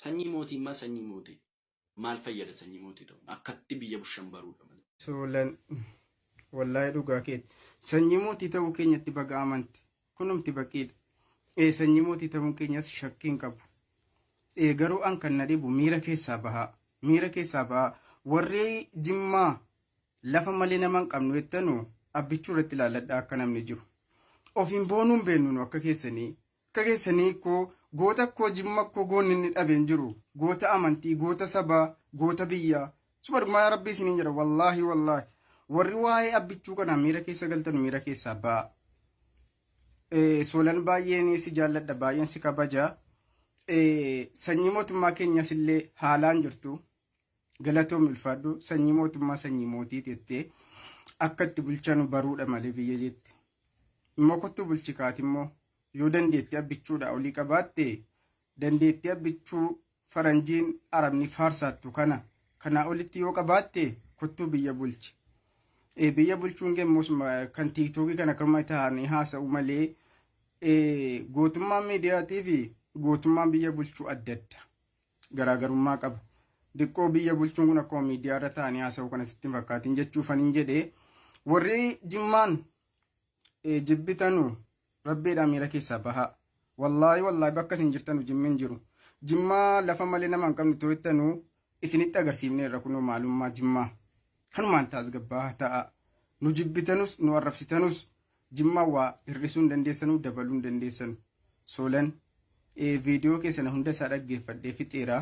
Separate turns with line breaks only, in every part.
Sanyii mootummaa sanyii mootii maal fayyada sanyii mootii ta'u akkatti biyya bushan baruudha malee.
Solan wallahi dhugaa keeti sanyii mootii ta'uu keenyatti baga amante kunumti baqiidha. Sanyii mootii ta'uu keenyas shakkiin qabu. Garuu an kan na dhibu miira keessaa bahaa warri Jimmaa lafa malee nama hin qabnu jettanu abbichuu irratti ilaalladha akka namni jiru. Ofiin boonuun beennu akka keessanii koo goota koo Jimma koo goonni inni dhabeen jiru goota amantii goota sabaa goota biyyaa subhanallah rabbi isiniin jedha wallahi warri waa'ee abbichuu kana miira keessa galtan miira keessaa ba'a. Solan baay'een si jaalladha baay'een si kabaja. Sanyii mootummaa keenyas illee haalaan jirtu galatoom ulfaadhu sanyii mootummaa sanyii mootii jettee akka itti bulchanu baruudha malee biyya jette. Immoo kottu bulchikaati immoo yoo dandeetti abbichuudha olii qabaatte dandeetti abbichuu faranjiin arabni faarsaattu kana olitti yoo qabaatte kottuu biyya bulchi. Biyya bulchuun gemmoos kan tiiktookii kana akkuma ta'anii haasa'u malee gootummaan miidiyaatii fi gootummaan biyya bulchuu adda adda garaagarummaa qaba. Diqqoo biyya bulchuun kun akkuma miidiyaa irra ta'anii haasa'u kana sitti fakkaatiin jechuufaniin jedhee warri Jimmaan jibbitanu rabbeedhaan miira keessaa bahaa. Wallahi bakka isin jirtanu Jimmiin jiru. Jimmaa lafa malee nama hin qabne to'attanu isinitti agarsiifneerra kunoo maalummaa Jimmaa. Kanumaan tasgabbaa ta'a. Nu jibbitanus nu arrabsitanus Jimmaa waa hir'isuu hin dandeessanu dabaluu hin dandeessanu. Solan viidiyoo keessana hunda isaa dhaggeeffadhee fixeera.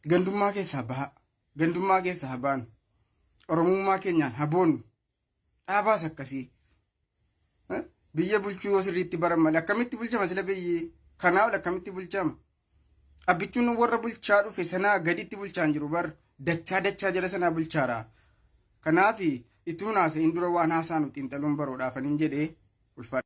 Gandummaa keessaa baha. Gandummaa keessaa habaan. Oromummaa keenyaan haboonu. Dhaabaas akkasii. Biyya bulchuu yoo sirriitti baran malee akkamitti bulchama sila biyyi kanaaf akkamitti bulchama. Abbichuun warra bulchaa dhufe sanaa gaditti bulchaan jiru bar dachaa jala sanaa bulchaara. Kanaaf ituu naasa indura waan haasaan xiinxaluun baroodhaaf anin jedhee ulfaadha.